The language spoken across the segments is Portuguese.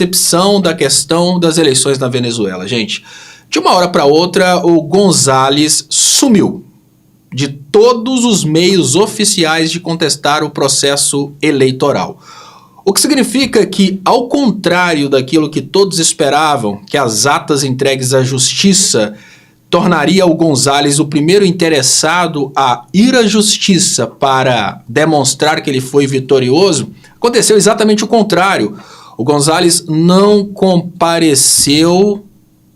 percepção da questão das eleições na Venezuela, gente. De uma hora para outra, o González sumiu de todos os meios oficiais de contestar o processo eleitoral. O que significa que, ao contrário daquilo que todos esperavam, que as atas entregues à justiça tornaria o González o primeiro interessado a ir à justiça para demonstrar que ele foi vitorioso, aconteceu exatamente o contrário. O González não compareceu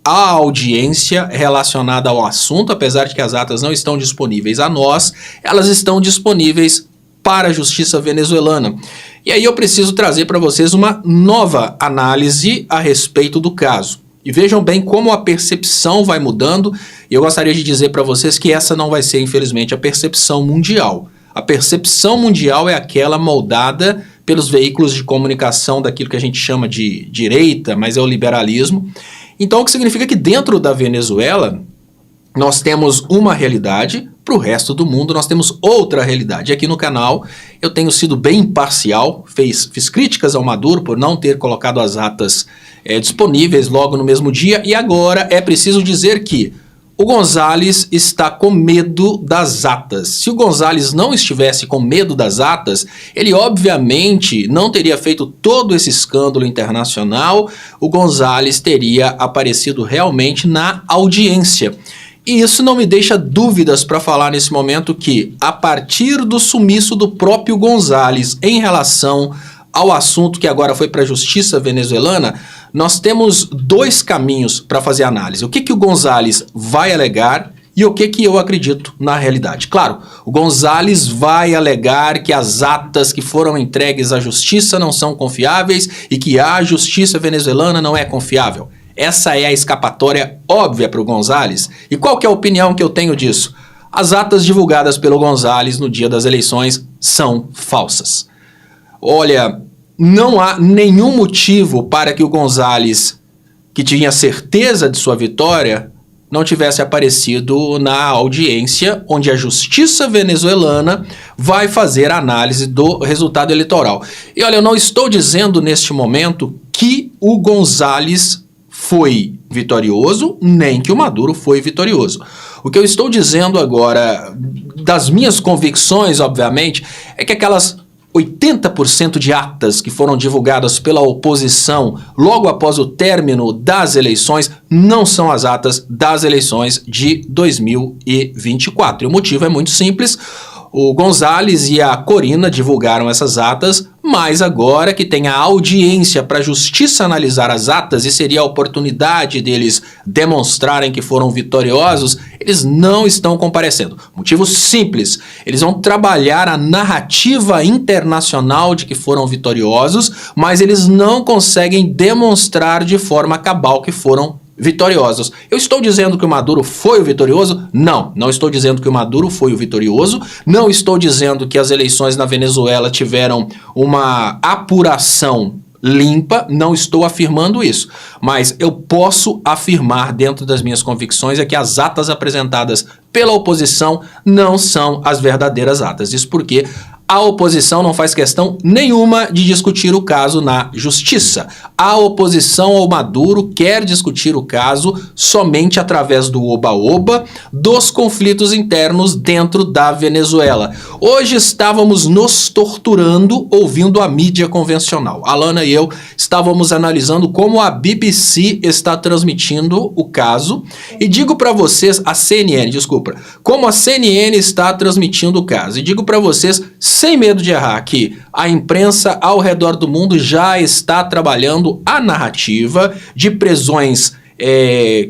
à audiência relacionada ao assunto, apesar de que as atas não estão disponíveis a nós, elas estão disponíveis para a justiça venezuelana. E aí eu preciso trazer para vocês uma nova análise a respeito do caso. E vejam bem como a percepção vai mudando, e eu gostaria de dizer para vocês que essa não vai ser, infelizmente, a percepção mundial. A percepção mundial é aquela moldada pelos veículos de comunicação daquilo que a gente chama de direita, mas é o liberalismo. Então, o que significa que dentro da Venezuela, nós temos uma realidade, para o resto do mundo nós temos outra realidade. Aqui no canal eu tenho sido bem imparcial, fiz críticas ao Maduro por não ter colocado as atas disponíveis logo no mesmo dia, e agora é preciso dizer que o González está com medo das atas. Se o González não estivesse com medo das atas, ele obviamente não teria feito todo esse escândalo internacional, o González teria aparecido realmente na audiência. E isso não me deixa dúvidas para falar nesse momento que, a partir do sumiço do próprio González em relação ao assunto que agora foi para a justiça venezuelana, nós temos dois caminhos para fazer análise. O que o González vai alegar e o que eu acredito na realidade. Claro, o González vai alegar que as atas que foram entregues à justiça não são confiáveis e que a justiça venezuelana não é confiável. Essa é a escapatória óbvia para o González. E qual que é a opinião que eu tenho disso? As atas divulgadas pelo González no dia das eleições são falsas. Olha, não há nenhum motivo para que o González, que tinha certeza de sua vitória, não tivesse aparecido na audiência onde a justiça venezuelana vai fazer a análise do resultado eleitoral. E olha, eu não estou dizendo neste momento que o González foi vitorioso, nem que o Maduro foi vitorioso. O que eu estou dizendo agora, das minhas convicções, obviamente, é que aquelas 80% de atas que foram divulgadas pela oposição logo após o término das eleições não são as atas das eleições de 2024. E o motivo é muito simples. O González e a Corina divulgaram essas atas, mas agora que tem a audiência para a justiça analisar as atas e seria a oportunidade deles demonstrarem que foram vitoriosos, eles não estão comparecendo. Motivo simples, eles vão trabalhar a narrativa internacional de que foram vitoriosos, mas eles não conseguem demonstrar de forma cabal que foram vitoriosos. Eu estou dizendo que o Maduro foi o vitorioso? Não, não estou dizendo que o Maduro foi o vitorioso, não estou dizendo que as eleições na Venezuela tiveram uma apuração limpa, não estou afirmando isso, mas eu posso afirmar dentro das minhas convicções é que as atas apresentadas pela oposição não são as verdadeiras atas. Isso porque a oposição não faz questão nenhuma de discutir o caso na justiça. A oposição ao Maduro quer discutir o caso somente através do oba-oba dos conflitos internos dentro da Venezuela. Hoje estávamos nos torturando ouvindo a mídia convencional. Alana e eu estávamos analisando como a BBC está transmitindo o caso e digo para vocês, a CNN, desculpa, como a CNN está transmitindo o caso. E digo para vocês, sem medo de errar, que a imprensa ao redor do mundo já está trabalhando a narrativa de prisões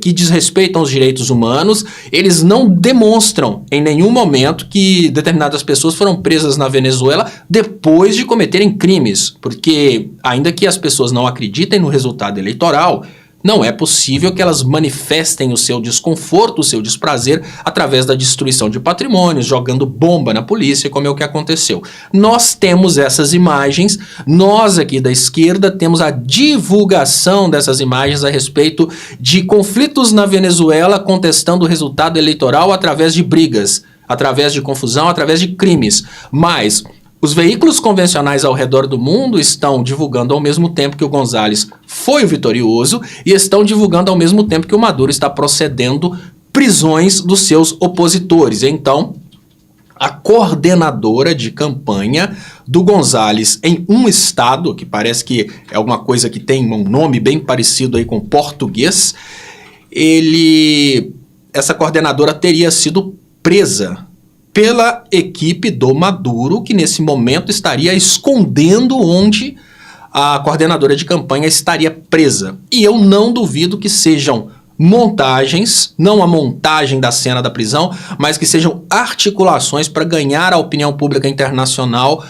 que desrespeitam os direitos humanos. Eles não demonstram em nenhum momento que determinadas pessoas foram presas na Venezuela depois de cometerem crimes, porque ainda que as pessoas não acreditem no resultado eleitoral, não é possível que elas manifestem o seu desconforto, o seu desprazer através da destruição de patrimônios, jogando bomba na polícia, como é o que aconteceu. Nós temos essas imagens, nós aqui da esquerda temos a divulgação dessas imagens a respeito de conflitos na Venezuela contestando o resultado eleitoral através de brigas, através de confusão, através de crimes. Mas Os veículos convencionais ao redor do mundo estão divulgando ao mesmo tempo que o González foi o vitorioso e estão divulgando ao mesmo tempo que o Maduro está procedendo prisões dos seus opositores. Então, a coordenadora de campanha do González em um estado, que parece que é alguma coisa que tem um nome bem parecido aí com português, essa coordenadora teria sido presa pela equipe do Maduro, que nesse momento estaria escondendo onde a coordenadora de campanha estaria presa. E eu não duvido que sejam montagens, não a montagem da cena da prisão, mas que sejam articulações para ganhar a opinião pública internacional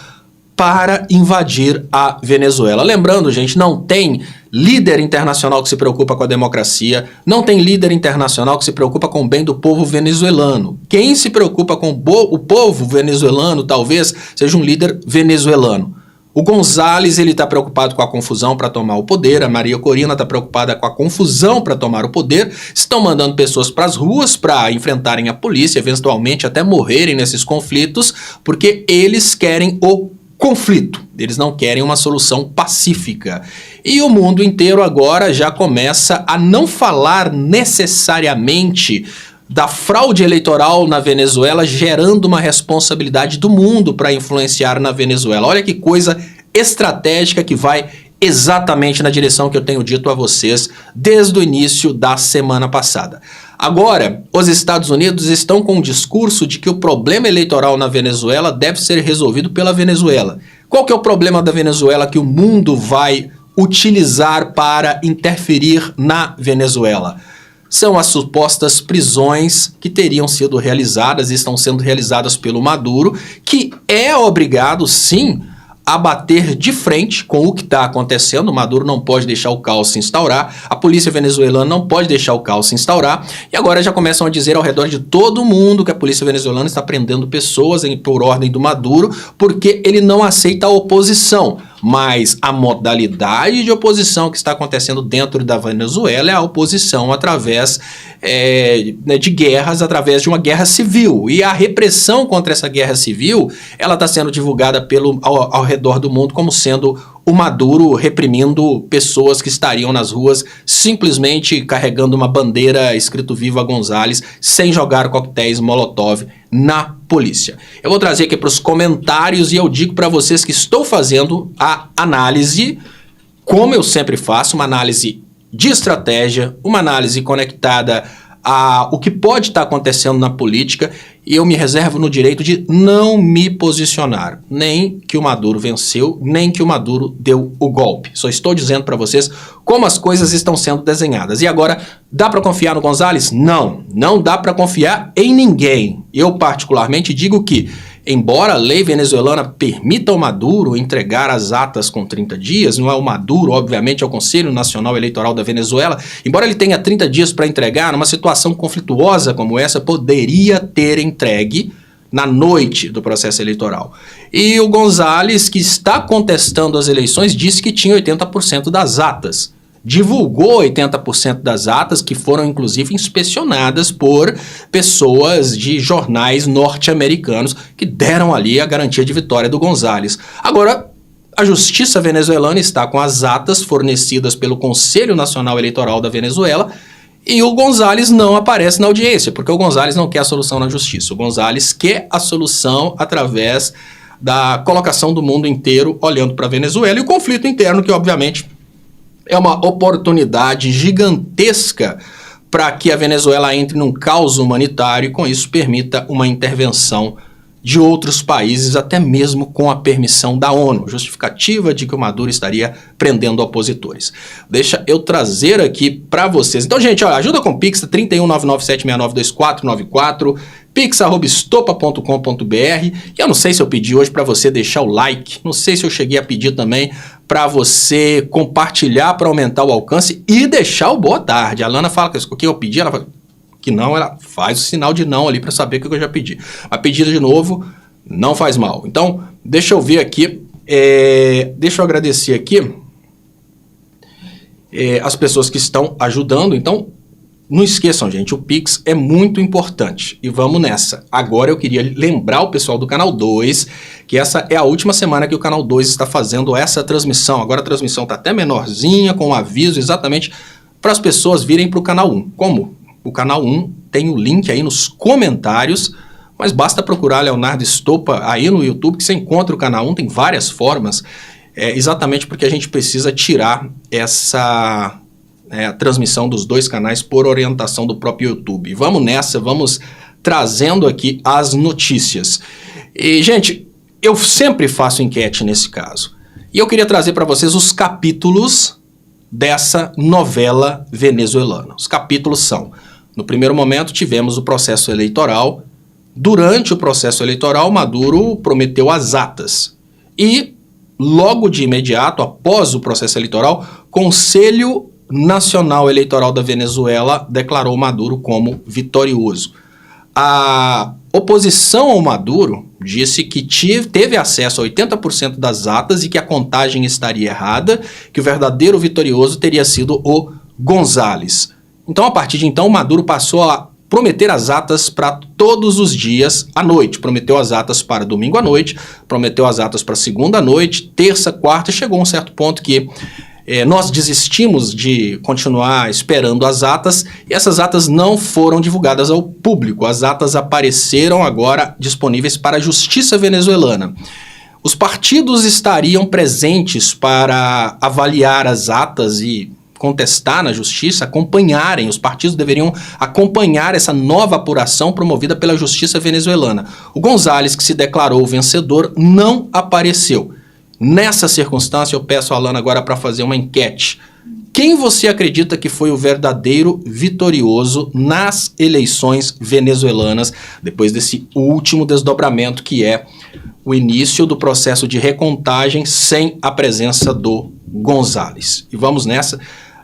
para invadir a Venezuela. Lembrando, gente, não tem líder internacional que se preocupa com a democracia, não tem líder internacional que se preocupa com o bem do povo venezuelano. Quem se preocupa com o povo venezuelano talvez seja um líder venezuelano. O González, ele está preocupado com a confusão para tomar o poder, a Maria Corina está preocupada com a confusão para tomar o poder, estão mandando pessoas para as ruas para enfrentarem a polícia, eventualmente até morrerem nesses conflitos, porque eles querem o conflito, eles não querem uma solução pacífica. E o mundo inteiro agora já começa a não falar necessariamente da fraude eleitoral na Venezuela, gerando uma responsabilidade do mundo para influenciar na Venezuela. Olha que coisa estratégica que vai exatamente na direção que eu tenho dito a vocês desde o início da semana passada. Agora, os Estados Unidos estão com o discurso de que o problema eleitoral na Venezuela deve ser resolvido pela Venezuela. Qual que é o problema da Venezuela que o mundo vai utilizar para interferir na Venezuela? São as supostas prisões que teriam sido realizadas e estão sendo realizadas pelo Maduro, que é obrigado, sim, a bater de frente com o que está acontecendo. O Maduro não pode deixar o caos se instaurar, a polícia venezuelana não pode deixar o caos se instaurar, e agora já começam a dizer ao redor de todo mundo que a polícia venezuelana está prendendo pessoas por ordem do Maduro, porque ele não aceita a oposição. Mas a modalidade de oposição que está acontecendo dentro da Venezuela é a oposição através de guerras, através de uma guerra civil. E a repressão contra essa guerra civil, ela está sendo divulgada ao redor do mundo como sendo o Maduro reprimindo pessoas que estariam nas ruas simplesmente carregando uma bandeira escrito Viva González, sem jogar coquetéis Molotov na polícia. Eu vou trazer aqui para os comentários e eu digo para vocês que estou fazendo a análise, como eu sempre faço, uma análise de estratégia, uma análise conectada a o que pode estar acontecendo na política, e eu me reservo no direito de não me posicionar, nem que o Maduro venceu, nem que o Maduro deu o golpe. Só estou dizendo para vocês como as coisas estão sendo desenhadas. E agora, dá para confiar no González? Não, não dá para confiar em ninguém. Eu particularmente digo que, embora a lei venezuelana permita ao Maduro entregar as atas com 30 dias, não é o Maduro, obviamente, é o Conselho Nacional Eleitoral da Venezuela, embora ele tenha 30 dias para entregar, numa situação conflituosa como essa, poderia ter entregue na noite do processo eleitoral. E o González, que está contestando as eleições, disse que tinha 80% das atas. Divulgou 80% das atas, que foram inclusive inspecionadas por pessoas de jornais norte-americanos que deram ali a garantia de vitória do González. Agora, a justiça venezuelana está com as atas fornecidas pelo Conselho Nacional Eleitoral da Venezuela e o González não aparece na audiência, porque o González não quer a solução na justiça. O González quer a solução através da colocação do mundo inteiro olhando para a Venezuela e o conflito interno, que obviamente é uma oportunidade gigantesca para que a Venezuela entre num caos humanitário e com isso permita uma intervenção de outros países, até mesmo com a permissão da ONU, justificativa de que o Maduro estaria prendendo opositores. Deixa eu trazer aqui para vocês. Então, gente, olha, ajuda com o Pix, 31997692494, pix@estopa.com.br. E eu não sei se eu pedi hoje para você deixar o like, não sei se eu cheguei a pedir também para você compartilhar para aumentar o alcance e deixar o boa tarde. A Lana fala que o que eu pedi, ela fala que não, ela faz o sinal de não ali para saber o que eu já pedi. A pedida de novo não faz mal. Então, deixa eu ver aqui, deixa eu agradecer aqui as pessoas que estão ajudando. Então, não esqueçam, gente, o Pix é muito importante e vamos nessa. Agora eu queria lembrar o pessoal do Canal 2 que essa é a última semana que o Canal 2 está fazendo essa transmissão. Agora a transmissão está até menorzinha, com um aviso exatamente para as pessoas virem para o Canal 1. Como? O Canal 1 tem o link aí nos comentários, mas basta procurar Leonardo Estopa aí no YouTube que você encontra o Canal 1, tem várias formas, exatamente porque a gente precisa tirar essa transmissão dos dois canais por orientação do próprio YouTube. Vamos nessa, vamos trazendo aqui as notícias. E, gente, eu sempre faço enquete nesse caso. E eu queria trazer para vocês os capítulos dessa novela venezuelana. Os capítulos são: no primeiro momento tivemos o processo eleitoral. Durante o processo eleitoral, Maduro prometeu as atas. E, logo de imediato, após o processo eleitoral, Conselho Nacional Eleitoral da Venezuela declarou Maduro como vitorioso. A oposição ao Maduro disse que teve acesso a 80% das atas e que a contagem estaria errada, que o verdadeiro vitorioso teria sido o González. Então, a partir de então, Maduro passou a prometer as atas para todos os dias à noite. Prometeu as atas para domingo à noite, prometeu as atas para segunda à noite, terça, quarta, e chegou a um certo ponto que nós desistimos de continuar esperando as atas e essas atas não foram divulgadas ao público. As atas apareceram agora disponíveis para a justiça venezuelana. Os partidos estariam presentes para avaliar as atas e contestar na justiça, acompanharem, os partidos deveriam acompanhar essa nova apuração promovida pela justiça venezuelana. O González, que se declarou vencedor, não apareceu. Nessa circunstância, eu peço a Alana agora para fazer uma enquete. Quem você acredita que foi o verdadeiro vitorioso nas eleições venezuelanas, depois desse último desdobramento que é o início do processo de recontagem sem a presença do González? E vamos nessa.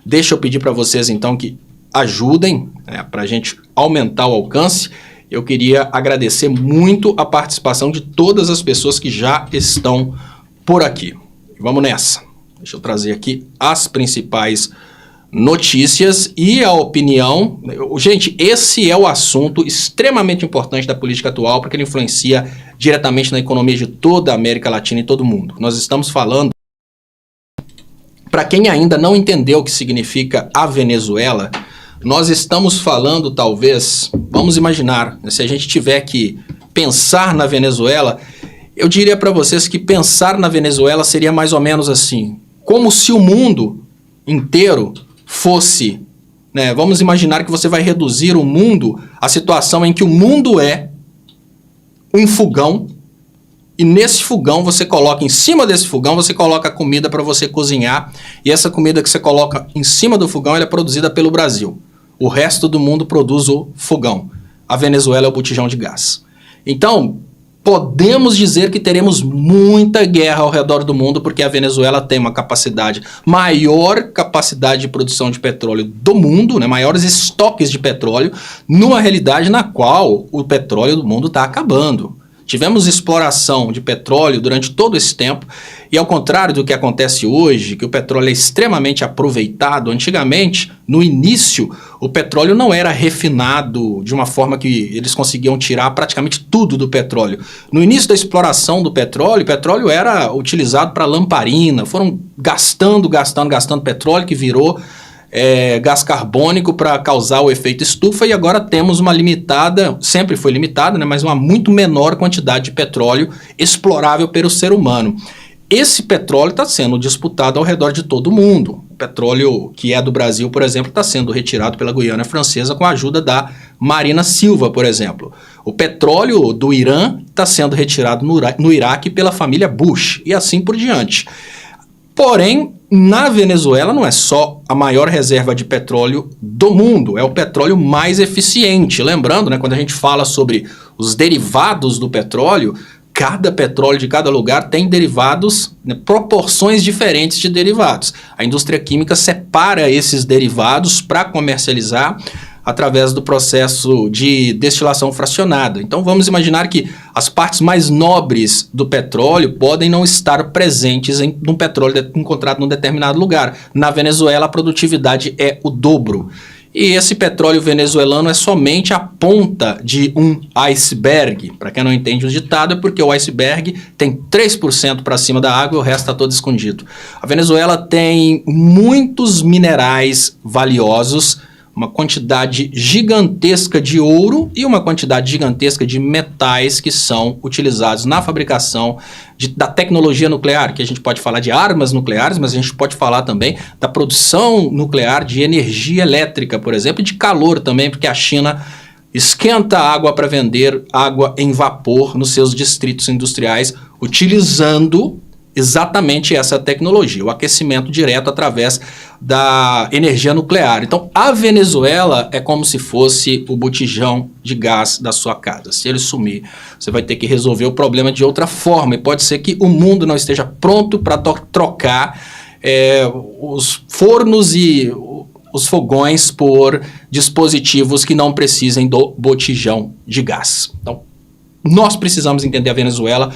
Deixa eu pedir para vocês então que ajudem para a gente aumentar o alcance. Eu queria agradecer muito a participação de todas as pessoas que já estão por aqui. Vamos nessa. Deixa eu trazer aqui as principais notícias e a opinião. Gente, esse é o assunto extremamente importante da política atual, porque ele influencia diretamente na economia de toda a América Latina e todo mundo. Nós estamos falando, para quem ainda não entendeu o que significa a Venezuela, nós estamos falando, talvez, vamos imaginar, se a gente tiver que pensar na Venezuela, eu diria para vocês que pensar na Venezuela seria mais ou menos assim, como se o mundo inteiro fosse, vamos imaginar que você vai reduzir o mundo à situação em que o mundo é um fogão, e nesse fogão você coloca, em cima desse fogão, você coloca comida para você cozinhar, e essa comida que você coloca em cima do fogão, ela é produzida pelo Brasil. O resto do mundo produz o fogão. A Venezuela é o botijão de gás. Então, podemos dizer que teremos muita guerra ao redor do mundo, porque a Venezuela tem uma maior capacidade de produção de petróleo do mundo, maiores estoques de petróleo, numa realidade na qual o petróleo do mundo está acabando. Tivemos exploração de petróleo durante todo esse tempo, e ao contrário do que acontece hoje, que o petróleo é extremamente aproveitado, antigamente, no início, o petróleo não era refinado de uma forma que eles conseguiam tirar praticamente tudo do petróleo. No início da exploração do petróleo, o petróleo era utilizado para lamparina, foram gastando petróleo que virou gás carbônico para causar o efeito estufa, e agora temos uma limitada, sempre foi limitada, mas uma muito menor quantidade de petróleo explorável pelo ser humano. Esse petróleo está sendo disputado ao redor de todo o mundo. O petróleo que é do Brasil, por exemplo, está sendo retirado pela Guiana Francesa com a ajuda da Marina Silva, por exemplo. O petróleo do Irã está sendo retirado no Iraque pela família Bush, e assim por diante. Porém, na Venezuela não é só a maior reserva de petróleo do mundo, é o petróleo mais eficiente. Lembrando, quando a gente fala sobre os derivados do petróleo, cada petróleo de cada lugar tem derivados, proporções diferentes de derivados. A indústria química separa esses derivados para comercializar através do processo de destilação fracionada. Então vamos imaginar que as partes mais nobres do petróleo podem não estar presentes em um petróleo encontrado num determinado lugar. Na Venezuela a produtividade é o dobro. E esse petróleo venezuelano é somente a ponta de um iceberg. Para quem não entende o ditado, é porque o iceberg tem 3% para cima da água e o resto está todo escondido. A Venezuela tem muitos minerais valiosos, uma quantidade gigantesca de ouro e uma quantidade gigantesca de metais que são utilizados na fabricação da tecnologia nuclear, que a gente pode falar de armas nucleares, mas a gente pode falar também da produção nuclear de energia elétrica, por exemplo, e de calor também, porque a China esquenta água para vender água em vapor nos seus distritos industriais, utilizando exatamente essa tecnologia, o aquecimento direto através da energia nuclear. Então, a Venezuela é como se fosse o botijão de gás da sua casa. Se ele sumir, você vai ter que resolver o problema de outra forma, e pode ser que o mundo não esteja pronto para trocar os fornos e os fogões por dispositivos que não precisem do botijão de gás. Então, nós precisamos entender a Venezuela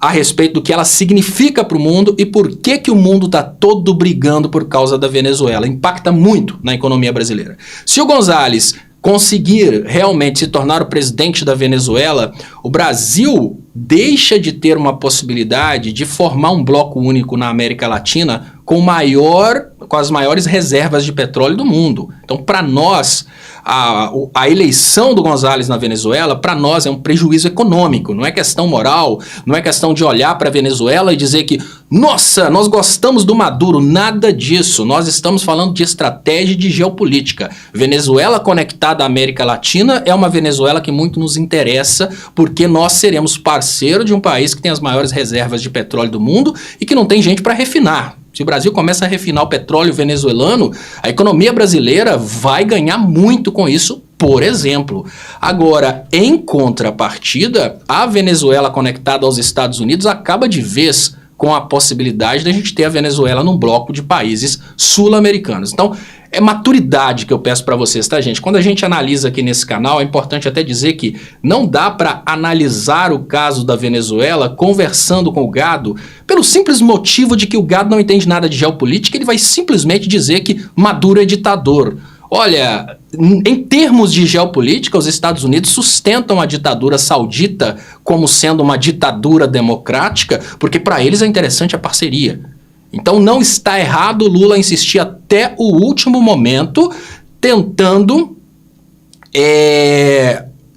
a respeito do que ela significa para o mundo e por que o mundo está todo brigando por causa da Venezuela. Impacta muito na economia brasileira. Se o González conseguir realmente se tornar o presidente da Venezuela, o Brasil deixa de ter uma possibilidade de formar um bloco único na América Latina com as maiores reservas de petróleo do mundo. Então, para nós, a eleição do González na Venezuela, para nós, é um prejuízo econômico. Não é questão moral, não é questão de olhar para a Venezuela e dizer que, nossa, nós gostamos do Maduro. Nada disso. Nós estamos falando de estratégia e de geopolítica. Venezuela conectada à América Latina é uma Venezuela que muito nos interessa, porque nós seremos parceiro de um país que tem as maiores reservas de petróleo do mundo e que não tem gente para refinar. Se o Brasil começa a refinar o petróleo venezuelano, a economia brasileira vai ganhar muito com isso, por exemplo. Agora, em contrapartida, a Venezuela conectada aos Estados Unidos acaba de vez com a possibilidade de a gente ter a Venezuela num bloco de países sul-americanos. Então, é maturidade que eu peço para vocês, tá, gente? Quando a gente analisa aqui nesse canal, é importante até dizer que não dá para analisar o caso da Venezuela conversando com o gado pelo simples motivo de que o gado não entende nada de geopolítica, ele vai simplesmente dizer que Maduro é ditador. Olha, em termos de geopolítica, os Estados Unidos sustentam a ditadura saudita como sendo uma ditadura democrática, porque para eles é interessante a parceria. Então não está errado o Lula insistir até o último momento tentando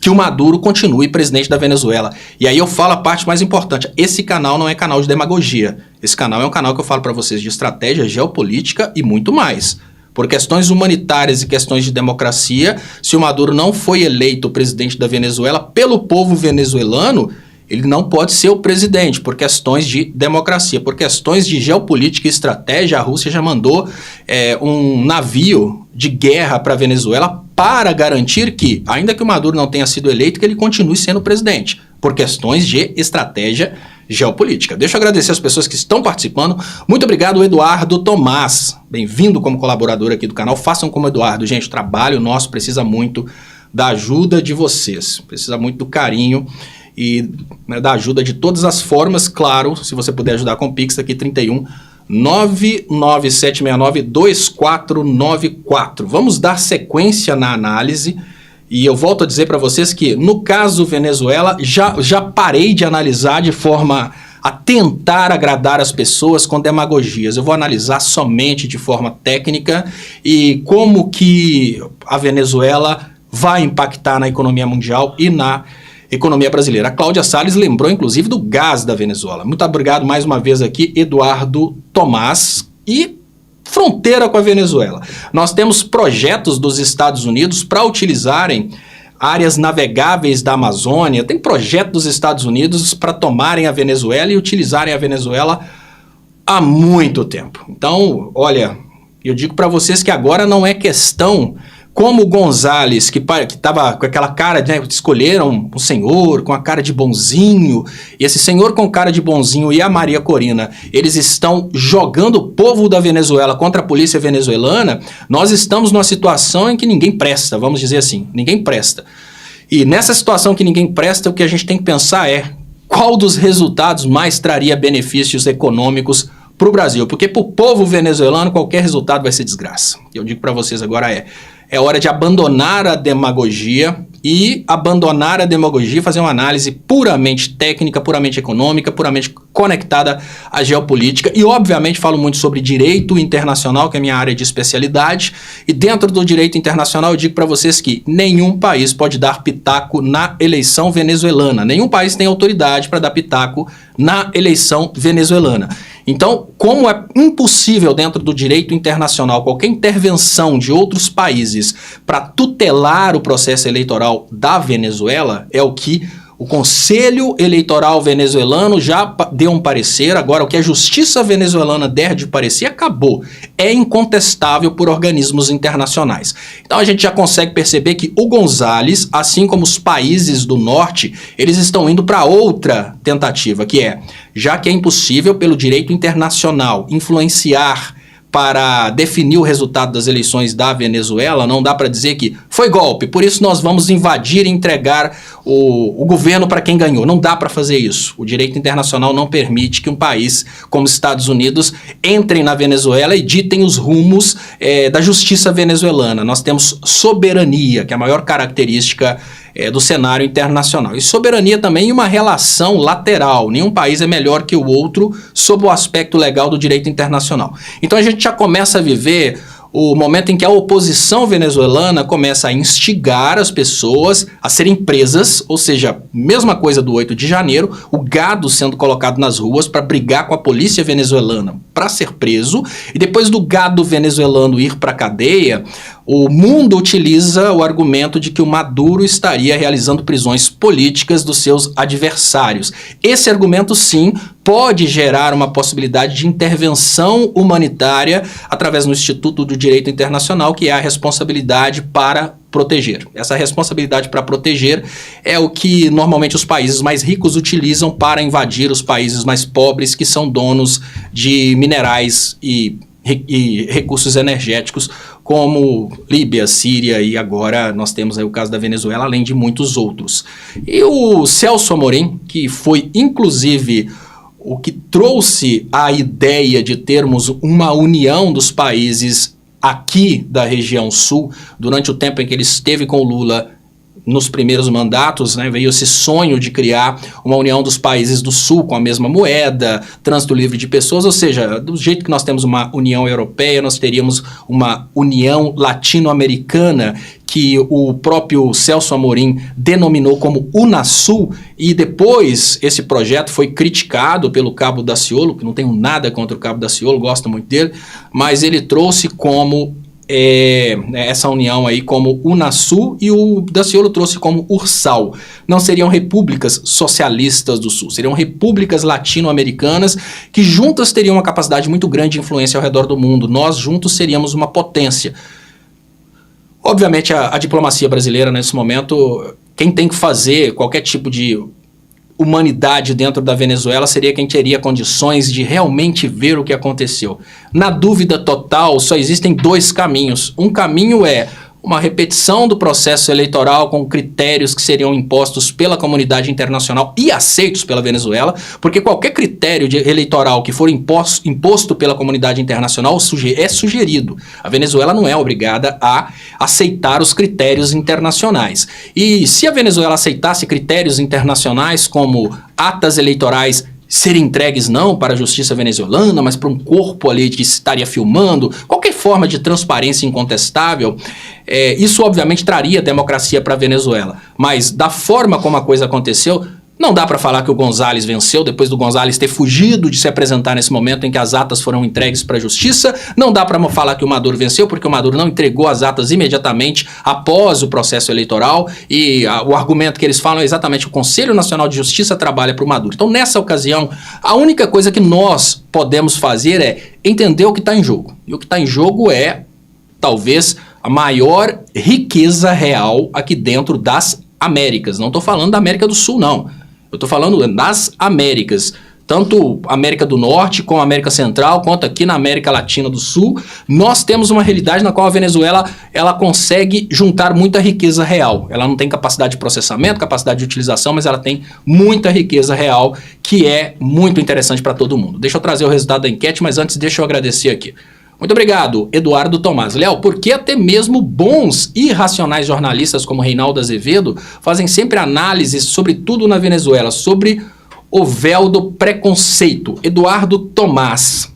que o Maduro continue presidente da Venezuela. E aí eu falo a parte mais importante, esse canal não é canal de demagogia, esse canal é um canal que eu falo para vocês de estratégia, geopolítica e muito mais. Por questões humanitárias e questões de democracia, se o Maduro não foi eleito presidente da Venezuela pelo povo venezuelano, ele não pode ser o presidente por questões de democracia, por questões de geopolítica e estratégia. A Rússia já mandou um navio de guerra para a Venezuela para garantir que, ainda que o Maduro não tenha sido eleito, que ele continue sendo presidente, por questões de estratégia geopolítica. Deixa eu agradecer as pessoas que estão participando. Muito obrigado, Eduardo Tomás. Bem-vindo como colaborador aqui do canal. Façam como Eduardo. Gente, o trabalho nosso precisa muito da ajuda de vocês, precisa muito do carinho e da ajuda de todas as formas, claro, se você puder ajudar com o Pix aqui, 31 99769 2494. Vamos dar sequência na análise e eu volto a dizer para vocês que no caso Venezuela já parei de analisar de forma a tentar agradar as pessoas com demagogias. Eu vou analisar somente de forma técnica e como que a Venezuela vai impactar na economia mundial e na economia brasileira. A Cláudia Salles lembrou, inclusive, do gás da Venezuela. Muito obrigado mais uma vez aqui, Eduardo Tomás. E fronteira com a Venezuela. Nós temos projetos dos Estados Unidos para utilizarem áreas navegáveis da Amazônia. Tem projeto dos Estados Unidos para tomarem a Venezuela e utilizarem a Venezuela há muito tempo. Então, olha, eu digo para vocês que agora não é questão como o González, que estava com aquela cara, né, escolheram um senhor com a cara de bonzinho, e esse senhor com cara de bonzinho e a Maria Corina, eles estão jogando o povo da Venezuela contra a polícia venezuelana. Nós estamos numa situação em que ninguém presta, vamos dizer assim, ninguém presta. E nessa situação que ninguém presta, o que a gente tem que pensar é qual dos resultados mais traria benefícios econômicos para o Brasil, porque para o povo venezuelano qualquer resultado vai ser desgraça. Eu digo para vocês agora é hora de abandonar a demagogia fazer uma análise puramente técnica, puramente econômica, puramente conectada à geopolítica. E, obviamente, falo muito sobre direito internacional, que é a minha área de especialidade. E dentro do direito internacional, eu digo para vocês que nenhum país pode dar pitaco na eleição venezuelana. Nenhum país tem autoridade para dar pitaco na eleição venezuelana. Então, como é impossível dentro do direito internacional qualquer intervenção de outros países para tutelar o processo eleitoral da Venezuela, é o que o Conselho Eleitoral venezuelano já deu um parecer. Agora, o que a justiça venezuelana der de parecer acabou. É incontestável por organismos internacionais. Então, a gente já consegue perceber que o González, assim como os países do norte, eles estão indo para outra tentativa, que é, já que é impossível pelo direito internacional influenciar para definir o resultado das eleições da Venezuela, não dá para dizer que foi golpe, por isso nós vamos invadir e entregar o governo para quem ganhou. Não dá para fazer isso. O direito internacional não permite que um país como Estados Unidos entrem na Venezuela e ditem os rumos da justiça venezuelana. Nós temos soberania, que é a maior característica do cenário internacional. E soberania também em uma relação lateral. Nenhum país é melhor que o outro sob o aspecto legal do direito internacional. Então a gente já começa a viver o momento em que a oposição venezuelana começa a instigar as pessoas a serem presas, ou seja, mesma coisa do 8 de janeiro, o gado sendo colocado nas ruas para brigar com a polícia venezuelana para ser preso, e depois do gado venezuelano ir para a cadeia, o mundo utiliza o argumento de que o Maduro estaria realizando prisões políticas dos seus adversários. Esse argumento, sim, pode gerar uma possibilidade de intervenção humanitária através do Instituto do Direito Internacional, que é a responsabilidade para proteger. Essa responsabilidade para proteger é o que normalmente os países mais ricos utilizam para invadir os países mais pobres, que são donos de minerais e recursos energéticos, como Líbia, Síria, e agora nós temos aí o caso da Venezuela, além de muitos outros. E o Celso Amorim, que foi inclusive o que trouxe a ideia de termos uma união dos países aqui da região sul, durante o tempo em que ele esteve com o Lula nos primeiros mandatos, né, veio esse sonho de criar uma união dos países do sul com a mesma moeda, trânsito livre de pessoas, ou seja, do jeito que nós temos uma União Europeia, nós teríamos uma União Latino-Americana, que o próprio Celso Amorim denominou como Unasul, e depois esse projeto foi criticado pelo Cabo Daciolo, que não tenho nada contra o Cabo Daciolo, gosto muito dele, mas ele trouxe como essa união aí como Unasul, e o Daciolo trouxe como Ursal. Não seriam repúblicas socialistas do Sul, seriam repúblicas latino-americanas que juntas teriam uma capacidade muito grande de influência ao redor do mundo. Nós juntos seríamos uma potência. Obviamente a diplomacia brasileira nesse momento, quem tem que fazer qualquer tipo de humanidade dentro da Venezuela seria quem teria condições de realmente ver o que aconteceu. Na dúvida total, só existem dois caminhos. Um caminho é uma repetição do processo eleitoral com critérios que seriam impostos pela comunidade internacional e aceitos pela Venezuela, porque qualquer critério eleitoral que for imposto pela comunidade internacional é sugerido. A Venezuela não é obrigada a aceitar os critérios internacionais. E se a Venezuela aceitasse critérios internacionais como atas eleitorais serem entregues não para a justiça venezuelana, mas para um corpo ali que estaria filmando, qualquer forma de transparência incontestável, isso obviamente traria democracia para a Venezuela. Mas da forma como a coisa aconteceu, não dá para falar que o González venceu depois do González ter fugido de se apresentar nesse momento em que as atas foram entregues para a justiça. Não dá para falar que o Maduro venceu porque o Maduro não entregou as atas imediatamente após o processo eleitoral, e o argumento que eles falam é exatamente que o Conselho Nacional de Justiça trabalha para o Maduro. Então, nessa ocasião, a única coisa que nós podemos fazer é entender o que está em jogo. E o que está em jogo é, talvez, a maior riqueza real aqui dentro das Américas. Não estou falando da América do Sul, não. Eu estou falando das Américas, tanto América do Norte como América Central, quanto aqui na América Latina do Sul. Nós temos uma realidade na qual a Venezuela ela consegue juntar muita riqueza real. Ela não tem capacidade de processamento, capacidade de utilização, mas ela tem muita riqueza real, que é muito interessante para todo mundo. Deixa eu trazer o resultado da enquete, mas antes deixa eu agradecer aqui. Muito obrigado, Eduardo Tomás. Léo, por que até mesmo bons e racionais jornalistas como Reinaldo Azevedo fazem sempre análises sobre tudo na Venezuela, sobre o véu do preconceito? Eduardo Tomás,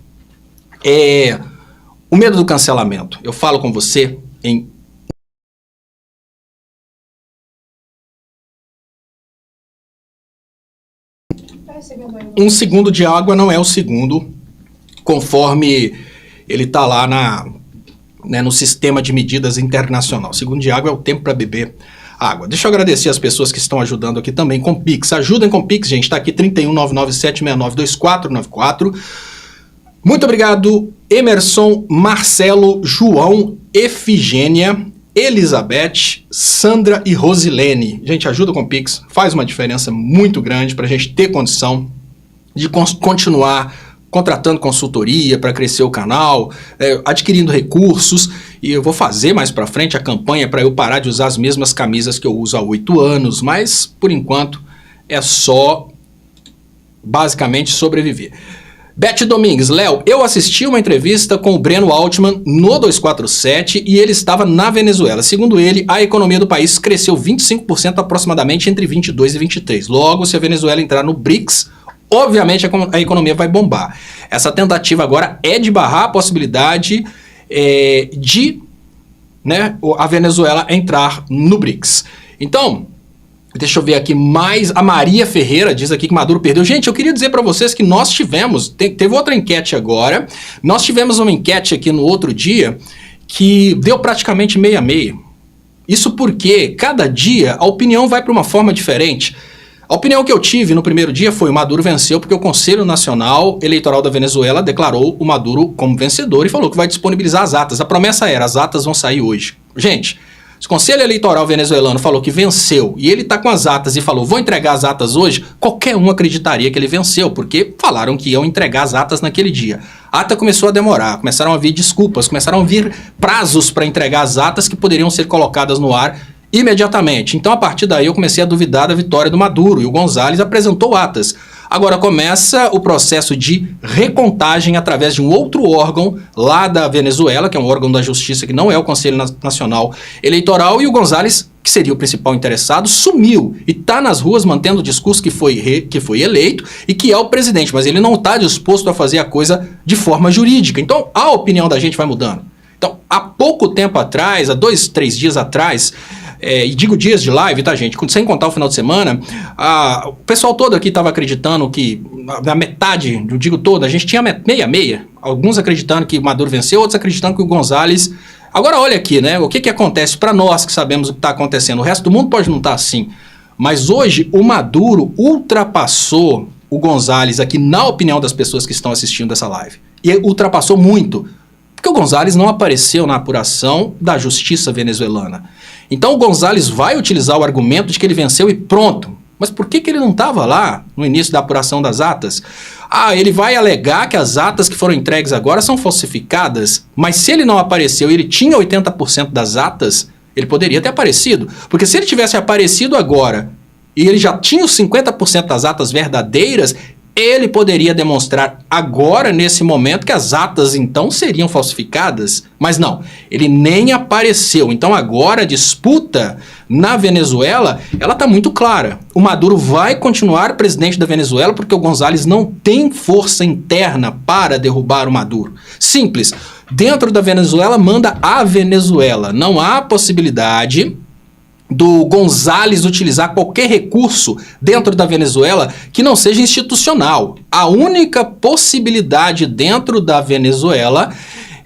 o medo do cancelamento. Eu falo com você em um segundo de água não é o segundo, conforme ele está lá no sistema de medidas internacional. Segundo de água é o tempo para beber água. Deixa eu agradecer as pessoas que estão ajudando aqui também com Pix. Ajudem com Pix, gente. Está aqui 31997692494. Muito obrigado, Emerson, Marcelo, João, Efigênia, Elizabeth, Sandra e Rosilene. Gente, ajuda com Pix. Faz uma diferença muito grande para a gente ter condição de continuar contratando consultoria para crescer o canal, adquirindo recursos, e eu vou fazer mais para frente a campanha para eu parar de usar as mesmas camisas que eu uso há 8 anos, mas por enquanto é só basicamente sobreviver. Beth Domingues, Léo, eu assisti uma entrevista com o Breno Altman no 247 e ele estava na Venezuela. Segundo ele, a economia do país cresceu 25% aproximadamente entre 22 e 23. Logo, se a Venezuela entrar no BRICS, obviamente a economia vai bombar. Essa tentativa agora é de barrar a possibilidade de a Venezuela entrar no BRICS. Então, deixa eu ver aqui mais. A Maria Ferreira diz aqui que Maduro perdeu. Gente, eu queria dizer para vocês que nós tivemos, teve outra enquete agora, nós tivemos uma enquete aqui no outro dia que deu praticamente meio a meio. Isso porque cada dia a opinião vai para uma forma diferente. A opinião que eu tive no primeiro dia foi: o Maduro venceu porque o Conselho Nacional Eleitoral da Venezuela declarou o Maduro como vencedor e falou que vai disponibilizar as atas. A promessa era: as atas vão sair hoje. Gente, se o Conselho Eleitoral venezuelano falou que venceu e ele está com as atas e falou: vou entregar as atas hoje, qualquer um acreditaria que ele venceu, porque falaram que iam entregar as atas naquele dia. A ata começou a demorar, começaram a vir desculpas, começaram a vir prazos para entregar as atas que poderiam ser colocadas no ar imediatamente. Então, a partir daí, eu comecei a duvidar da vitória do Maduro e o González apresentou atas. Agora começa o processo de recontagem através de um outro órgão lá da Venezuela, que é um órgão da justiça que não é o Conselho Nacional Eleitoral, e o González, que seria o principal interessado, sumiu e está nas ruas mantendo o discurso que foi eleito e que é o presidente, mas ele não está disposto a fazer a coisa de forma jurídica. Então, a opinião da gente vai mudando. Então, há pouco tempo atrás, há 2, 3 dias atrás, e digo dias de live, tá, gente? Sem contar o final de semana, o pessoal todo aqui estava acreditando que, na metade, eu digo todo, a gente tinha meia. Alguns acreditando que o Maduro venceu, outros acreditando que o González... Agora olha aqui, né? O que acontece para nós que sabemos o que está acontecendo? O resto do mundo pode não estar assim. Mas hoje o Maduro ultrapassou o González aqui, na opinião das pessoas que estão assistindo essa live. E ultrapassou muito. Porque o González não apareceu na apuração da justiça venezuelana. Então o González vai utilizar o argumento de que ele venceu e pronto. Mas por que ele não estava lá no início da apuração das atas? Ele vai alegar que as atas que foram entregues agora são falsificadas, mas se ele não apareceu e ele tinha 80% das atas, ele poderia ter aparecido. Porque se ele tivesse aparecido agora e ele já tinha os 50% das atas verdadeiras, ele poderia demonstrar agora, nesse momento, que as atas então seriam falsificadas, mas não, ele nem apareceu. Então agora a disputa na Venezuela, ela está muito clara. O Maduro vai continuar presidente da Venezuela porque o González não tem força interna para derrubar o Maduro. Simples, dentro da Venezuela manda a Venezuela, não há possibilidade do González utilizar qualquer recurso dentro da Venezuela que não seja institucional. A única possibilidade dentro da Venezuela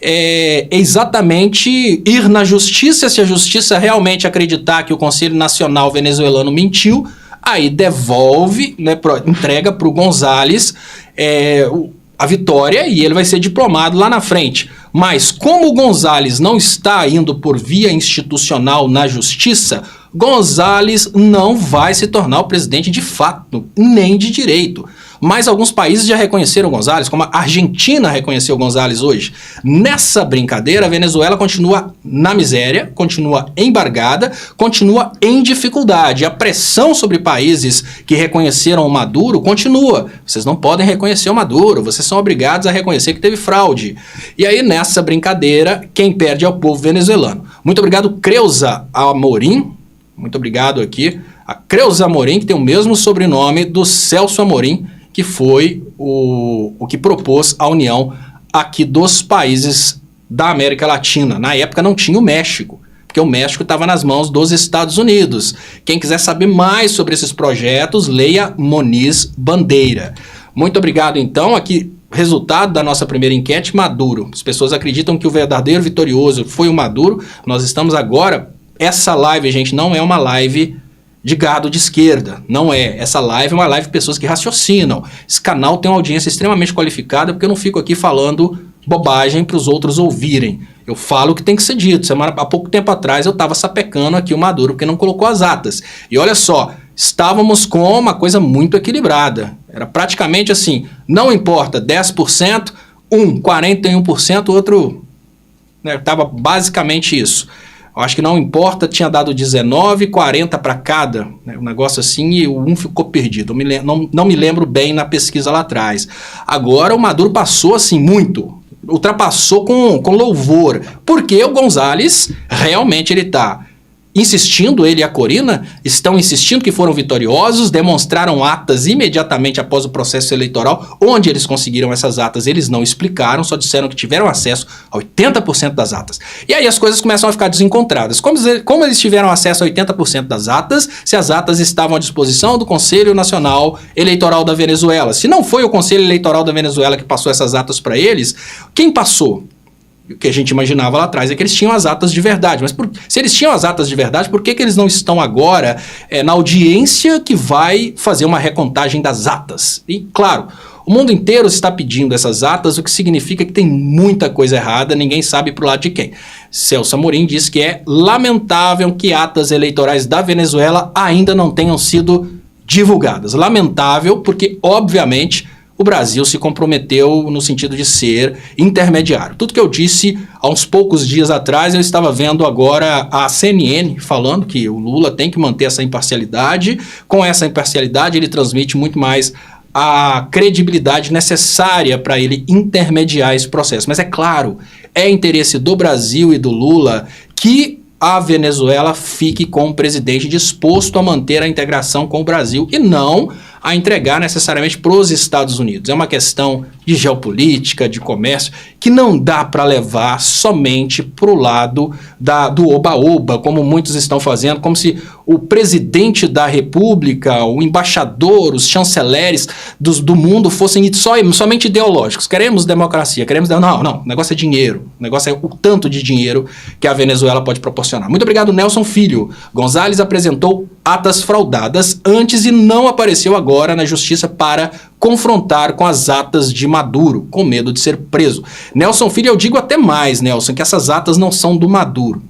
é exatamente ir na justiça. Se a justiça realmente acreditar que o Conselho Nacional Venezuelano mentiu, aí devolve, entrega para o González a vitória e ele vai ser diplomado lá na frente. Mas como o González não está indo por via institucional na justiça, González não vai se tornar o presidente de fato, nem de direito. mas alguns países já reconheceram González, como a Argentina reconheceu González hoje. Nessa brincadeira, a Venezuela continua na miséria, continua embargada, continua em dificuldade. A pressão sobre países que reconheceram o Maduro continua. Vocês não podem reconhecer o Maduro, vocês são obrigados a reconhecer que teve fraude. E aí, nessa brincadeira, quem perde é o povo venezuelano. Muito obrigado, Creuza Amorim. Muito obrigado aqui. A Creuza Amorim, que tem o mesmo sobrenome do Celso Amorim, que foi o que propôs a união aqui dos países da América Latina. Na época não tinha o México, porque o México estava nas mãos dos Estados Unidos. Quem quiser saber mais sobre esses projetos, leia Moniz Bandeira. Muito obrigado, então. Aqui, resultado da nossa primeira enquete, Maduro. As pessoas acreditam que o verdadeiro vitorioso foi o Maduro. Nós estamos agora... Essa live, gente, não é uma live de gado de esquerda. Não é. Essa live é uma live de pessoas que raciocinam. Esse canal tem uma audiência extremamente qualificada, porque eu não fico aqui falando bobagem para os outros ouvirem. Eu falo o que tem que ser dito. Há pouco tempo atrás eu estava sapecando aqui o Maduro, porque não colocou as atas. E olha só, estávamos com uma coisa muito equilibrada. Era praticamente assim, não importa, 10%, 41%, o outro... Estava basicamente isso. Eu acho que não importa, tinha dado 19, 40 para cada, né, um negócio assim, e o um ficou perdido. Não me lembro bem na pesquisa lá atrás. Agora o Maduro passou assim muito, ultrapassou com louvor, porque o González realmente ele está insistindo, ele e a Corina estão insistindo que foram vitoriosos, demonstraram atas imediatamente após o processo eleitoral. Onde eles conseguiram essas atas, eles não explicaram, só disseram que tiveram acesso a 80% das atas. E aí as coisas começam a ficar desencontradas. Como eles tiveram acesso a 80% das atas, se as atas estavam à disposição do Conselho Nacional Eleitoral da Venezuela? Se não foi o Conselho Eleitoral da Venezuela que passou essas atas para eles, quem passou? O que a gente imaginava lá atrás é que eles tinham as atas de verdade. Mas se eles tinham as atas de verdade, por que eles não estão agora na audiência que vai fazer uma recontagem das atas? E, claro, o mundo inteiro está pedindo essas atas, o que significa que tem muita coisa errada, ninguém sabe pro lado de quem. Celso Amorim diz que é lamentável que atas eleitorais da Venezuela ainda não tenham sido divulgadas. Lamentável porque, obviamente, o Brasil se comprometeu no sentido de ser intermediário. Tudo que eu disse há uns poucos dias atrás, eu estava vendo agora a CNN falando que o Lula tem que manter essa imparcialidade. Com essa imparcialidade, ele transmite muito mais a credibilidade necessária para ele intermediar esse processo. Mas é claro, é interesse do Brasil e do Lula que a Venezuela fique com um presidente disposto a manter a integração com o Brasil e não a entregar necessariamente para os Estados Unidos. É uma questão de geopolítica, de comércio, que não dá para levar somente para o lado do oba-oba, como muitos estão fazendo, como se o presidente da República, o embaixador, os chanceleres do mundo fossem somente ideológicos. Queremos democracia, queremos... Não, o negócio é dinheiro. O negócio é o tanto de dinheiro que a Venezuela pode proporcionar. Muito obrigado, Nelson Filho. González apresentou atas fraudadas antes e não apareceu agora na justiça para confrontar com as atas de Maduro, com medo de ser preso. Nelson Filho, eu digo até mais, Nelson, que essas atas não são do Maduro.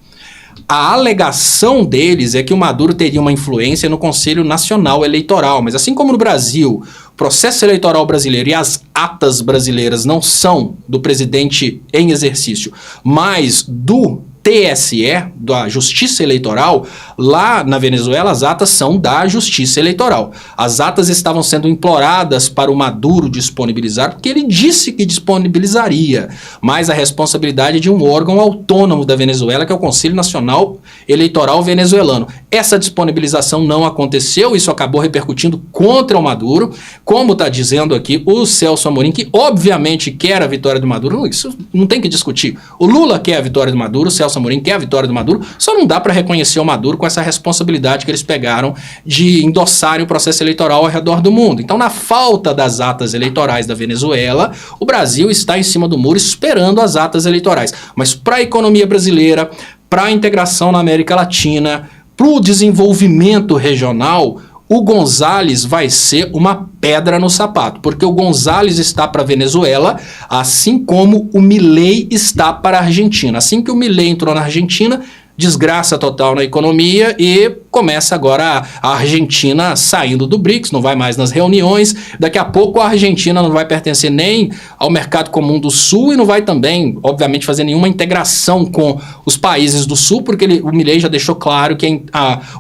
A alegação deles é que o Maduro teria uma influência no Conselho Nacional Eleitoral, mas assim como no Brasil, o processo eleitoral brasileiro e as atas brasileiras não são do presidente em exercício, mas do TSE, da Justiça Eleitoral, lá na Venezuela as atas são da Justiça Eleitoral. As atas estavam sendo imploradas para o Maduro disponibilizar, porque ele disse que disponibilizaria, mas a responsabilidade é de um órgão autônomo da Venezuela, que é o Conselho Nacional Eleitoral Venezuelano. Essa disponibilização não aconteceu, isso acabou repercutindo contra o Maduro, como está dizendo aqui o Celso Amorim, que obviamente quer a vitória do Maduro, isso não tem que discutir. O Lula quer a vitória do Maduro, o Celso Amorim quer a vitória do Maduro, só não dá para reconhecer o Maduro com essa responsabilidade que eles pegaram de endossarem o processo eleitoral ao redor do mundo. Então, na falta das atas eleitorais da Venezuela, o Brasil está em cima do muro esperando as atas eleitorais. Mas para a economia brasileira, para a integração na América Latina, para o desenvolvimento regional, o González vai ser uma pedra no sapato, porque o González está para a Venezuela, assim como o Milei está para a Argentina. Assim que o Milei entrou na Argentina, desgraça total na economia e começa agora a Argentina saindo do BRICS, não vai mais nas reuniões. Daqui a pouco a Argentina não vai pertencer nem ao mercado comum do Sul e não vai também, obviamente, fazer nenhuma integração com os países do Sul, porque o Milei já deixou claro que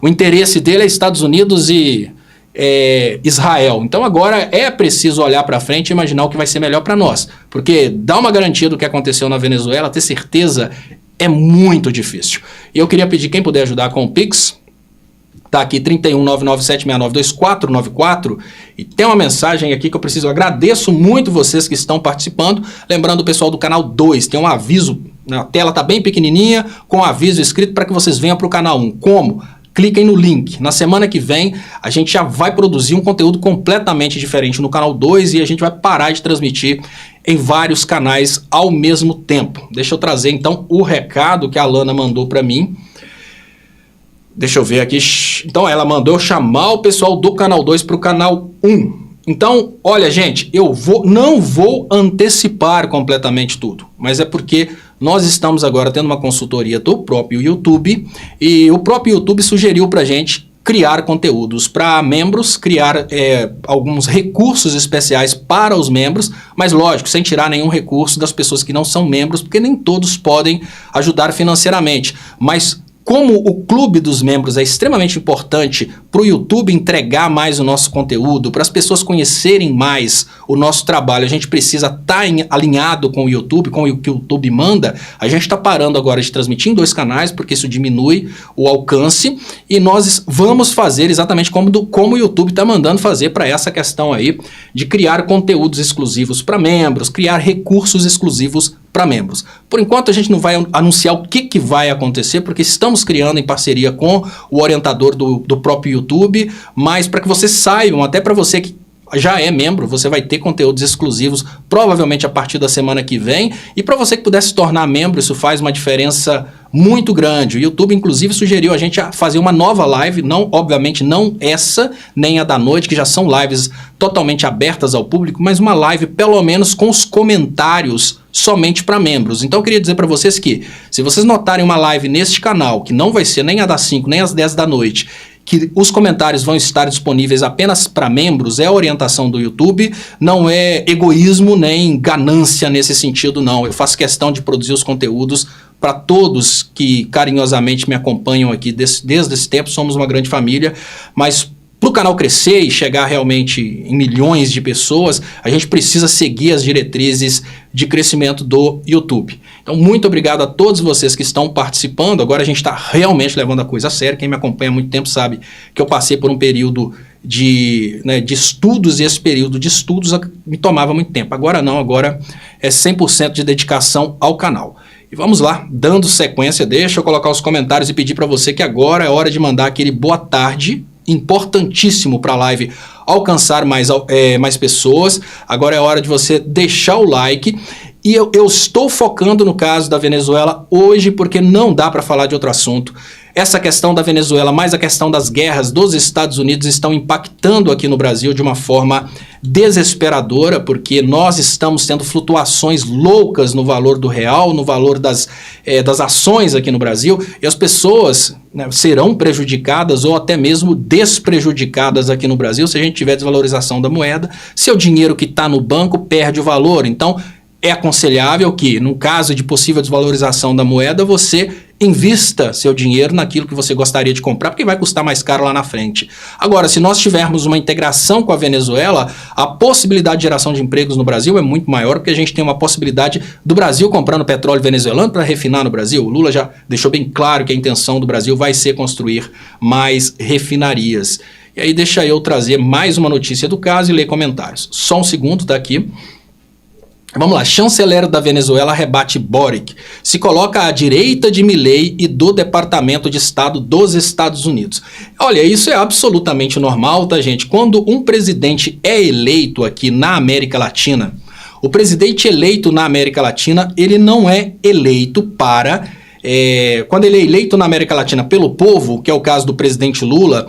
o interesse dele é Estados Unidos e Israel. Então agora é preciso olhar para frente e imaginar o que vai ser melhor para nós, porque dar uma garantia do que aconteceu na Venezuela, ter certeza, é muito difícil. E eu queria pedir quem puder ajudar com o Pix. Tá aqui 31997692494 e tem uma mensagem aqui que eu preciso. Eu agradeço muito vocês que estão participando. Lembrando o pessoal do canal 2, tem um aviso, a tela tá bem pequenininha, com um aviso escrito para que vocês venham para o canal 1. Como? Cliquem no link. Na semana que vem, a gente já vai produzir um conteúdo completamente diferente no canal 2 e a gente vai parar de transmitir em vários canais ao mesmo tempo. Deixa eu trazer, então, o recado que a Alana mandou para mim. Deixa eu ver aqui. Então, ela mandou chamar o pessoal do canal 2 para o canal 1. Então, olha, gente, eu não vou antecipar completamente tudo, mas é porque nós estamos agora tendo uma consultoria do próprio YouTube e o próprio YouTube sugeriu para a gente criar conteúdos para membros, criar alguns recursos especiais para os membros, mas lógico, sem tirar nenhum recurso das pessoas que não são membros, porque nem todos podem ajudar financeiramente, mas como o clube dos membros é extremamente importante para o YouTube entregar mais o nosso conteúdo, para as pessoas conhecerem mais o nosso trabalho, a gente precisa estar alinhado com o YouTube, com o que o YouTube manda. A gente está parando agora de transmitir em 2 canais, porque isso diminui o alcance, e nós vamos fazer exatamente como o YouTube está mandando fazer para essa questão aí de criar conteúdos exclusivos para membros, criar recursos exclusivos para membros. Por enquanto a gente não vai anunciar o que vai acontecer, porque estamos criando em parceria com o orientador do próprio YouTube, mas para que vocês saibam, até para você que já é membro, você vai ter conteúdos exclusivos provavelmente a partir da semana que vem, e para você que puder se tornar membro, isso faz uma diferença muito grande. O YouTube inclusive sugeriu a gente a fazer uma nova live, obviamente não essa, nem a da noite, que já são lives totalmente abertas ao público, mas uma live pelo menos com os comentários somente para membros. Então eu queria dizer para vocês que, se vocês notarem uma live neste canal, que não vai ser nem a das 5, nem às 10 da noite, que os comentários vão estar disponíveis apenas para membros, é a orientação do YouTube, não é egoísmo nem ganância nesse sentido, não. Eu faço questão de produzir os conteúdos para todos que carinhosamente me acompanham aqui desde esse tempo, somos uma grande família, mas para o canal crescer e chegar realmente em milhões de pessoas, a gente precisa seguir as diretrizes de crescimento do YouTube. Então, muito obrigado a todos vocês que estão participando. Agora a gente está realmente levando a coisa a sério. Quem me acompanha há muito tempo sabe que eu passei por um período de estudos, e esse período de estudos me tomava muito tempo. Agora não, agora é 100% de dedicação ao canal. E vamos lá, dando sequência, deixa eu colocar os comentários e pedir para você que agora é hora de mandar aquele boa tarde, importantíssimo para a live alcançar mais pessoas. Agora é hora de você deixar o like. E eu estou focando no caso da Venezuela hoje porque não dá para falar de outro assunto. Essa questão da Venezuela, mais a questão das guerras dos Estados Unidos estão impactando aqui no Brasil de uma forma desesperadora, porque nós estamos tendo flutuações loucas no valor do real, no valor das ações aqui no Brasil, e as pessoas serão prejudicadas ou até mesmo desprejudicadas aqui no Brasil se a gente tiver desvalorização da moeda. Seu dinheiro que está no banco perde o valor, então é aconselhável que, no caso de possível desvalorização da moeda, você invista seu dinheiro naquilo que você gostaria de comprar, porque vai custar mais caro lá na frente. Agora, se nós tivermos uma integração com a Venezuela, a possibilidade de geração de empregos no Brasil é muito maior, porque a gente tem uma possibilidade do Brasil comprando petróleo venezuelano para refinar no Brasil. O Lula já deixou bem claro que a intenção do Brasil vai ser construir mais refinarias. E aí deixa eu trazer mais uma notícia do caso e ler comentários. Só um segundo, tá aqui. Vamos lá, chanceler da Venezuela rebate Boric, se coloca à direita de Milei e do Departamento de Estado dos Estados Unidos. Olha, isso é absolutamente normal, tá, gente? Quando um presidente é eleito aqui na América Latina, o presidente eleito na América Latina, ele não é eleito para... quando ele é eleito na América Latina pelo povo, que é o caso do presidente Lula,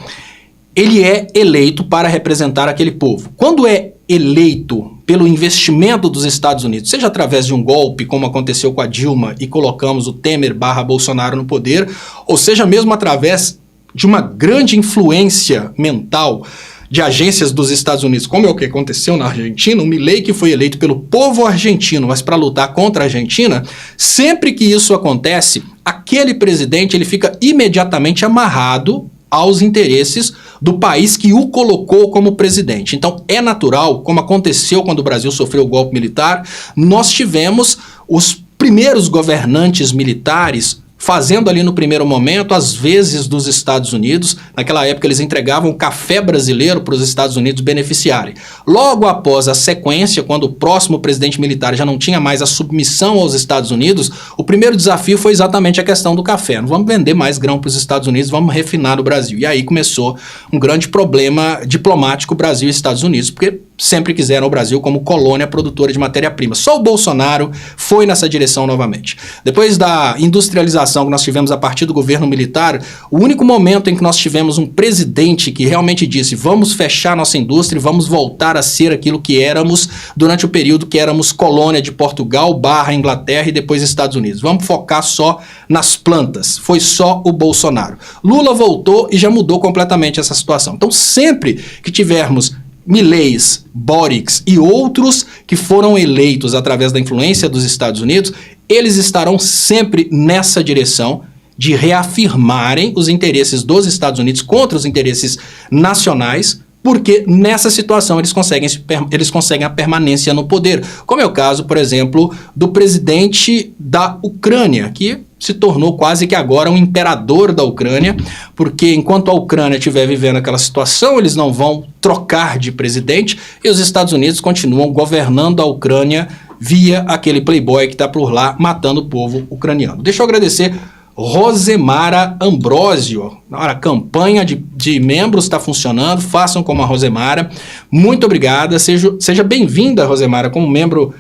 ele é eleito para representar aquele povo. Quando é eleito pelo investimento dos Estados Unidos, seja através de um golpe, como aconteceu com a Dilma e colocamos o Temer/Bolsonaro no poder, ou seja mesmo através de uma grande influência mental de agências dos Estados Unidos, como é o que aconteceu na Argentina, o Milei que foi eleito pelo povo argentino, mas para lutar contra a Argentina, sempre que isso acontece, aquele presidente ele fica imediatamente amarrado aos interesses do país que o colocou como presidente. Então é natural, como aconteceu quando o Brasil sofreu o golpe militar, nós tivemos os primeiros governantes militares fazendo ali no primeiro momento as vezes dos Estados Unidos. Naquela época eles entregavam café brasileiro para os Estados Unidos beneficiarem. Logo após a sequência, quando o próximo presidente militar já não tinha mais a submissão aos Estados Unidos, o primeiro desafio foi exatamente a questão do café. Não vamos vender mais grão para os Estados Unidos, vamos refinar no Brasil. E aí começou um grande problema diplomático Brasil e Estados Unidos, porque sempre quiseram o Brasil como colônia produtora de matéria-prima. Só o Bolsonaro foi nessa direção novamente. Depois da industrialização que nós tivemos a partir do governo militar, o único momento em que nós tivemos um presidente que realmente disse vamos fechar nossa indústria e vamos voltar a ser aquilo que éramos durante o período que éramos colônia de Portugal / Inglaterra e depois Estados Unidos. Vamos focar só nas plantas. Foi só o Bolsonaro. Lula voltou e já mudou completamente essa situação. Então sempre que tivermos Mileis, Borics e outros que foram eleitos através da influência dos Estados Unidos, eles estarão sempre nessa direção de reafirmarem os interesses dos Estados Unidos contra os interesses nacionais, porque nessa situação eles conseguem a permanência no poder, como é o caso, por exemplo, do presidente da Ucrânia, que se tornou quase que agora um imperador da Ucrânia, porque enquanto a Ucrânia estiver vivendo aquela situação, eles não vão trocar de presidente e os Estados Unidos continuam governando a Ucrânia via aquele playboy que está por lá matando o povo ucraniano. Deixa eu agradecer Rosemara Ambrosio. A campanha de membros está funcionando, façam como a Rosemara. Muito obrigada, seja bem-vinda, Rosemara, como membro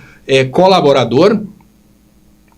colaborador.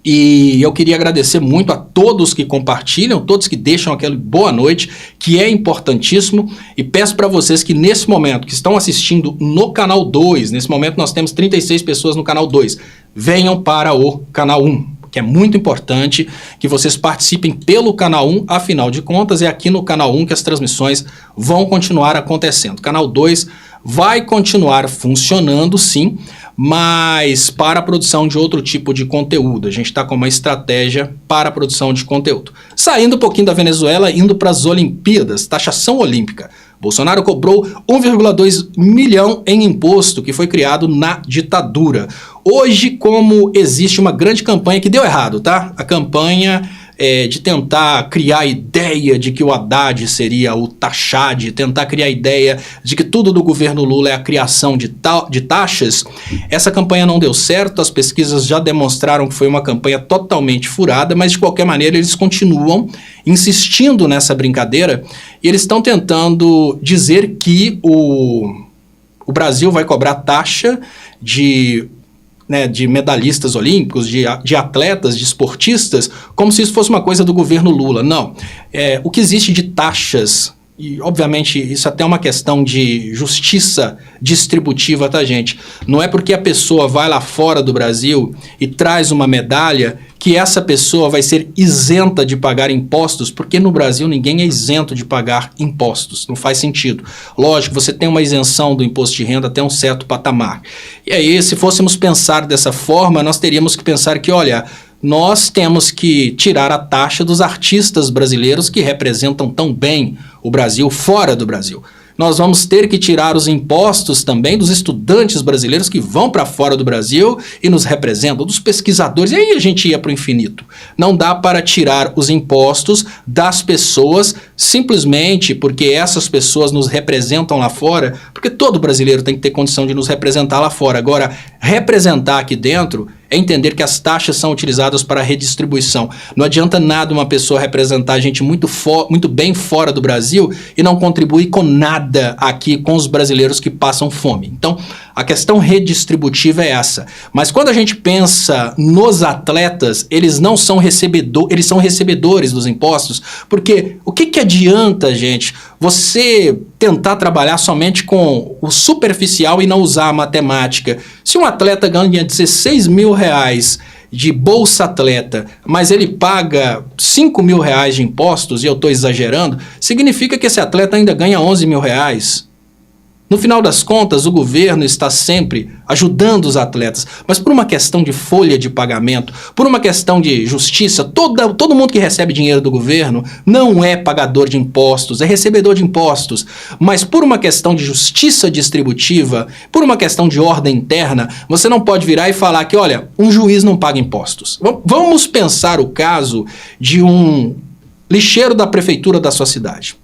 E eu queria agradecer muito a todos que compartilham, todos que deixam aquele boa noite, que é importantíssimo. E peço para vocês que nesse momento, que estão assistindo no canal 2, nesse momento nós temos 36 pessoas no canal 2, venham para o canal 1, que é muito importante que vocês participem pelo canal 1, afinal de contas é aqui no canal 1 que as transmissões vão continuar acontecendo. O canal 2 vai continuar funcionando sim, mas para a produção de outro tipo de conteúdo. A gente está com uma estratégia para a produção de conteúdo. Saindo um pouquinho da Venezuela, indo para as Olimpíadas, taxação olímpica. Bolsonaro cobrou 1,2 milhão em imposto que foi criado na ditadura. Hoje, como existe uma grande campanha que deu errado, tá? A campanha de tentar criar a ideia de que o Haddad seria o Taxad, tentar criar a ideia de que tudo do governo Lula é a criação de taxas, essa campanha não deu certo, as pesquisas já demonstraram que foi uma campanha totalmente furada, mas de qualquer maneira eles continuam insistindo nessa brincadeira e eles estão tentando dizer que o Brasil vai cobrar taxa de medalhistas olímpicos, de atletas, de esportistas, como se isso fosse uma coisa do governo Lula. Não. O que existe de taxas, e obviamente isso até é uma questão de justiça distributiva, tá, gente? Não é porque a pessoa vai lá fora do Brasil e traz uma medalha que essa pessoa vai ser isenta de pagar impostos, porque no Brasil ninguém é isento de pagar impostos, não faz sentido. Lógico, você tem uma isenção do imposto de renda até um certo patamar. E aí, se fôssemos pensar dessa forma, nós teríamos que pensar que, olha, nós temos que tirar a taxa dos artistas brasileiros que representam tão bem o Brasil fora do Brasil. Nós vamos ter que tirar os impostos também dos estudantes brasileiros que vão para fora do Brasil e nos representam, dos pesquisadores, e aí a gente ia para o infinito. Não dá para tirar os impostos das pessoas simplesmente porque essas pessoas nos representam lá fora, porque todo brasileiro tem que ter condição de nos representar lá fora. Agora, representar aqui dentro é entender que as taxas são utilizadas para redistribuição. Não adianta nada uma pessoa representar a gente muito bem fora do Brasil e não contribuir com nada aqui com os brasileiros que passam fome. Então, A questão redistributiva é essa. Mas quando a gente pensa nos atletas, eles não são eles são recebedores dos impostos, porque o que adianta, gente, você tentar trabalhar somente com o superficial e não usar a matemática? Se um atleta ganha 16 mil reais de Bolsa Atleta, mas ele paga 5 mil reais de impostos, e eu estou exagerando, significa que esse atleta ainda ganha 11 mil reais. No final das contas, o governo está sempre ajudando os atletas, mas por uma questão de folha de pagamento, por uma questão de justiça, todo mundo que recebe dinheiro do governo não é pagador de impostos, é recebedor de impostos, mas por uma questão de justiça distributiva, por uma questão de ordem interna, você não pode virar e falar que, olha, um juiz não paga impostos. Vamos pensar o caso de um lixeiro da prefeitura da sua cidade.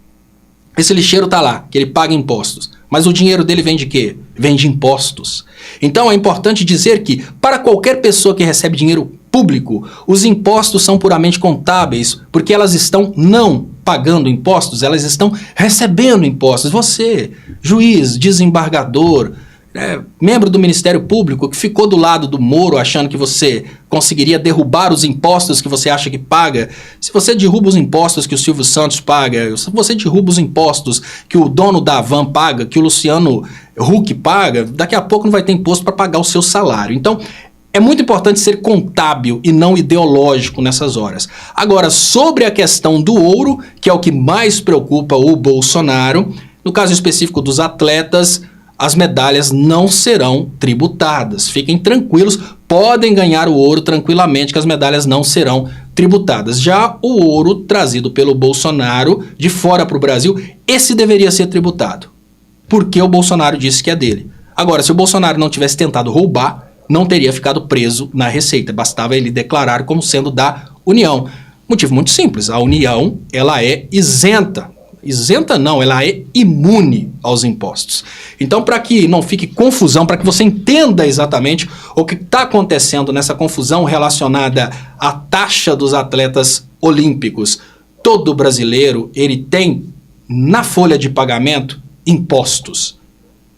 Esse lixeiro está lá, que ele paga impostos. Mas o dinheiro dele vem de quê? Vem de impostos. Então é importante dizer que, para qualquer pessoa que recebe dinheiro público, os impostos são puramente contábeis, porque elas estão não pagando impostos, elas estão recebendo impostos. Você, juiz, desembargador, membro do Ministério Público que ficou do lado do Moro achando que você conseguiria derrubar os impostos que você acha que paga, se você derruba os impostos que o Silvio Santos paga, se você derruba os impostos que o dono da Havan paga, que o Luciano Huck paga, daqui a pouco não vai ter imposto para pagar o seu salário. Então, é muito importante ser contábil e não ideológico nessas horas. Agora, sobre a questão do ouro, que é o que mais preocupa o Bolsonaro, no caso específico dos atletas, as medalhas não serão tributadas. Fiquem tranquilos, podem ganhar o ouro tranquilamente, que as medalhas não serão tributadas. Já o ouro trazido pelo Bolsonaro de fora para o Brasil, esse deveria ser tributado, porque o Bolsonaro disse que é dele. Agora, se o Bolsonaro não tivesse tentado roubar, não teria ficado preso na Receita, bastava ele declarar como sendo da União. Motivo muito simples, a União ela é isenta. Isenta não, ela é imune aos impostos. Então, para que não fique confusão, para que você entenda exatamente o que está acontecendo nessa confusão relacionada à taxa dos atletas olímpicos, todo brasileiro ele tem na folha de pagamento impostos.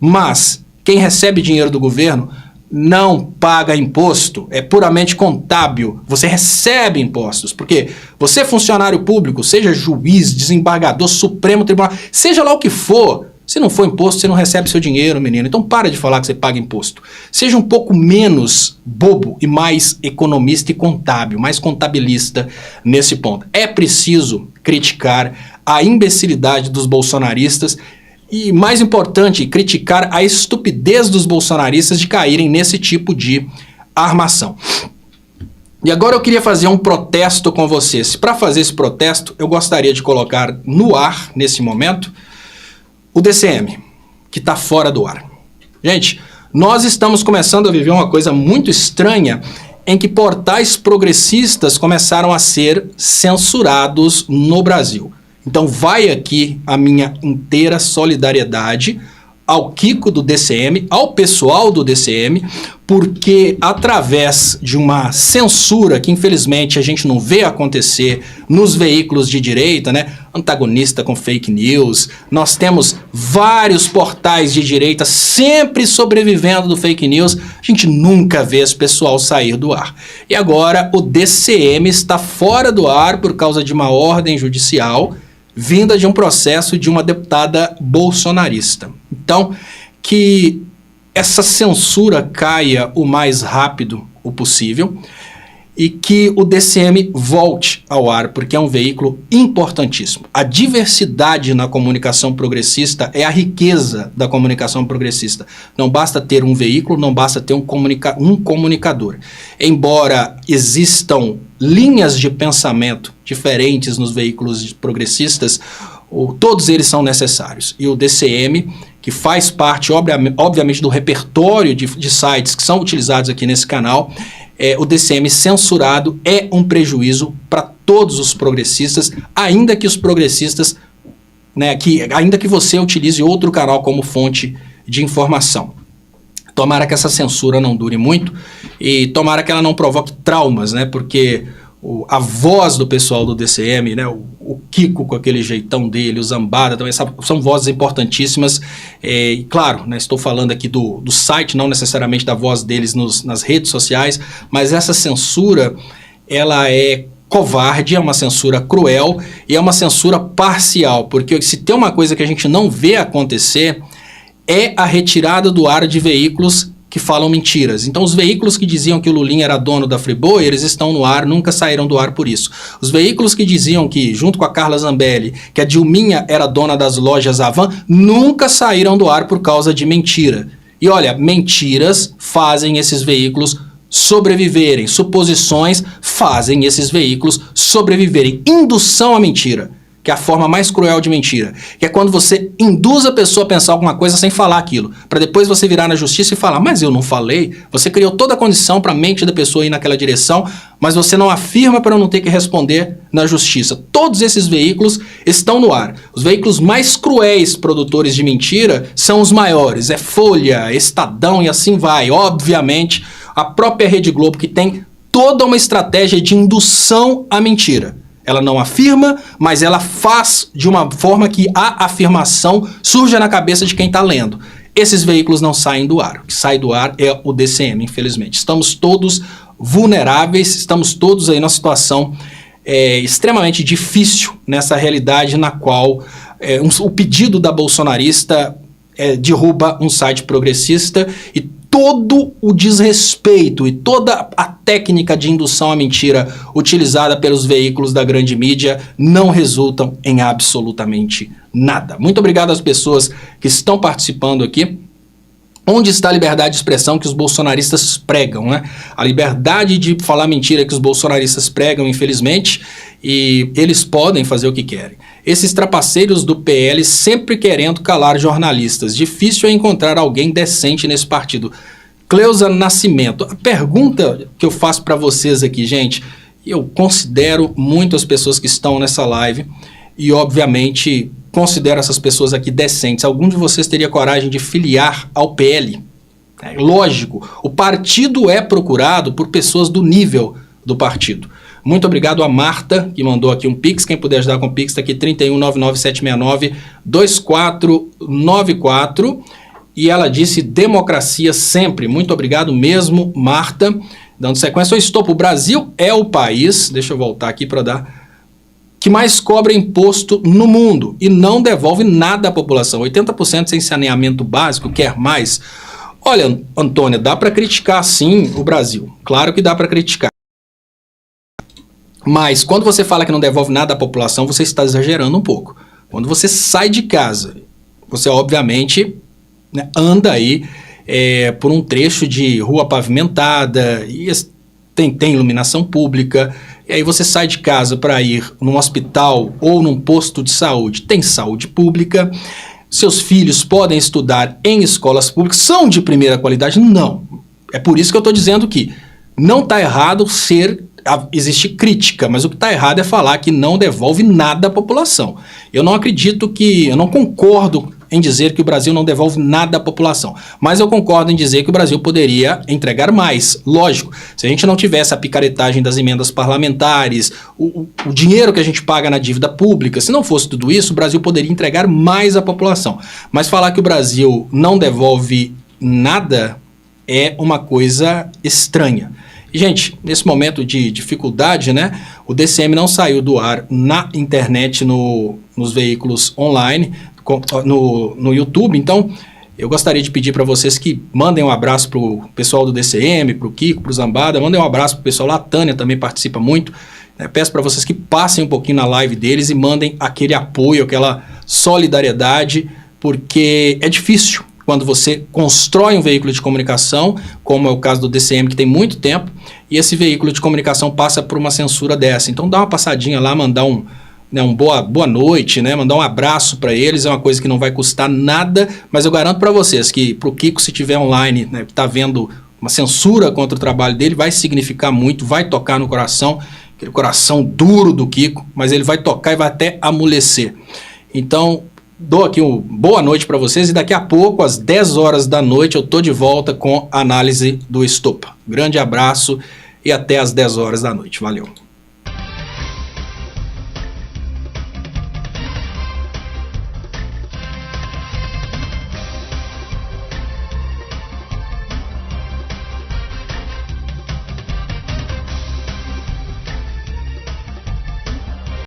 Mas quem recebe dinheiro do governo não paga imposto, é puramente contábil. Você recebe impostos, porque você é funcionário público, seja juiz, desembargador, Supremo Tribunal, seja lá o que for, se não for imposto, você não recebe seu dinheiro, menino. Então para de falar que você paga imposto. Seja um pouco menos bobo e mais economista e contábil, mais contabilista nesse ponto. É preciso criticar a imbecilidade dos bolsonaristas e, mais importante, criticar a estupidez dos bolsonaristas de caírem nesse tipo de armação. E agora eu queria fazer um protesto com vocês. Para fazer esse protesto, eu gostaria de colocar no ar, nesse momento, o DCM, que está fora do ar. Gente, nós estamos começando a viver uma coisa muito estranha em que portais progressistas começaram a ser censurados no Brasil. Então vai aqui a minha inteira solidariedade ao Kiko do DCM, ao pessoal do DCM, porque através de uma censura que infelizmente a gente não vê acontecer nos veículos de direita, né? Antagonista com fake news, nós temos vários portais de direita sempre sobrevivendo do fake news, a gente nunca vê esse pessoal sair do ar. E agora o DCM está fora do ar por causa de uma ordem judicial vinda de um processo de uma deputada bolsonarista. Então, que essa censura caia o mais rápido o possível e que o DCM volte ao ar, porque é um veículo importantíssimo. A diversidade na comunicação progressista é a riqueza da comunicação progressista. Não basta ter um veículo, não basta ter um comunicador. Embora existam linhas de pensamento diferentes nos veículos progressistas, todos eles são necessários. E o DCM, que faz parte, obviamente, do repertório de sites que são utilizados aqui nesse canal, o DCM censurado é um prejuízo para todos os progressistas, ainda que os progressistas, né, ainda que você utilize outro canal como fonte de informação. Tomara que essa censura não dure muito e tomara que ela não provoque traumas, né, porque a voz do pessoal do DCM, né? O Kiko com aquele jeitão dele, o Zambada também, são vozes importantíssimas. E claro, né, estou falando aqui do site, não necessariamente da voz deles nas redes sociais, mas essa censura, ela é covarde, é uma censura cruel e é uma censura parcial, porque se tem uma coisa que a gente não vê acontecer é a retirada do ar de veículos que falam mentiras. Então os veículos que diziam que o Lulinha era dono da Friboi, eles estão no ar, nunca saíram do ar por isso. Os veículos que diziam que, junto com a Carla Zambelli, que a Dilminha era dona das lojas Avan, nunca saíram do ar por causa de mentira. E olha, mentiras fazem esses veículos sobreviverem, suposições fazem esses veículos sobreviverem. Indução à mentira, que é a forma mais cruel de mentira, que é quando você induz a pessoa a pensar alguma coisa sem falar aquilo, para depois você virar na justiça e falar, mas eu não falei. Você criou toda a condição para a mente da pessoa ir naquela direção, mas você não afirma para não ter que responder na justiça. Todos esses veículos estão no ar. Os veículos mais cruéis produtores de mentira são os maiores, é Folha, Estadão e assim vai. Obviamente, a própria Rede Globo, que tem toda uma estratégia de indução à mentira. Ela não afirma, mas ela faz de uma forma que a afirmação surja na cabeça de quem está lendo. Esses veículos não saem do ar. O que sai do ar é o DCM, infelizmente. Estamos todos vulneráveis, estamos todos aí numa situação extremamente difícil nessa realidade na qual o pedido da bolsonarista derruba um site progressista e todo o desrespeito e toda a técnica de indução à mentira utilizada pelos veículos da grande mídia não resultam em absolutamente nada. Muito obrigado às pessoas que estão participando aqui. Onde está a liberdade de expressão que os bolsonaristas pregam, né? A liberdade de falar mentira que os bolsonaristas pregam, infelizmente, e eles podem fazer o que querem. Esses trapaceiros do PL sempre querendo calar jornalistas. Difícil é encontrar alguém decente nesse partido. Cleusa Nascimento, a pergunta que eu faço para vocês aqui, gente, eu considero muito as pessoas que estão nessa live e, obviamente, considero essas pessoas aqui decentes. Algum de vocês teria coragem de filiar ao PL? É lógico, o partido é procurado por pessoas do nível do partido. Muito obrigado a Marta, que mandou aqui um Pix. Quem puder ajudar com o Pix, está aqui 31997692494. E ela disse democracia sempre. Muito obrigado mesmo, Marta. Dando sequência, eu estou para o Brasil, é o país, deixa eu voltar aqui para dar, que mais cobra imposto no mundo e não devolve nada à população. 80% sem saneamento básico, quer mais. Olha, Antônia, dá para criticar sim o Brasil. Claro que dá para criticar. Mas quando você fala que não devolve nada à população, você está exagerando um pouco. Quando você sai de casa, você obviamente, né, anda aí por um trecho de rua pavimentada, e tem iluminação pública, e aí você sai de casa para ir num hospital ou num posto de saúde, tem saúde pública, seus filhos podem estudar em escolas públicas, são de primeira qualidade? Não. É por isso que eu estou dizendo que não está errado existe crítica, mas o que está errado é falar que não devolve nada à população. Eu não concordo em dizer que o Brasil não devolve nada à população, mas eu concordo em dizer que o Brasil poderia entregar mais. Lógico, se a gente não tivesse a picaretagem das emendas parlamentares, o dinheiro que a gente paga na dívida pública, se não fosse tudo isso, o Brasil poderia entregar mais à população. Mas falar que o Brasil não devolve nada é uma coisa estranha. E, gente, nesse momento de dificuldade, né, o DCM não saiu do ar na internet, nos veículos online, no YouTube. Então, eu gostaria de pedir para vocês que mandem um abraço para o pessoal do DCM, para o Kiko, para o Zambada, mandem um abraço para o pessoal lá, a Tânia também participa muito. Peço para vocês que passem um pouquinho na live deles e mandem aquele apoio, aquela solidariedade, porque é difícil quando você constrói um veículo de comunicação, como é o caso do DCM, que tem muito tempo, e esse veículo de comunicação passa por uma censura dessa. Então dá uma passadinha lá, mandar um boa noite, né? Mandar um abraço para eles, é uma coisa que não vai custar nada, mas eu garanto para vocês que para o Kiko, se tiver online, né, que está vendo uma censura contra o trabalho dele, vai significar muito, vai tocar no coração, aquele coração duro do Kiko, mas ele vai tocar e vai até amolecer. Então, dou aqui uma boa noite para vocês e daqui a pouco, às 10 horas da noite, eu estou de volta com a análise do Estopa. Grande abraço e até às 10 horas da noite. Valeu!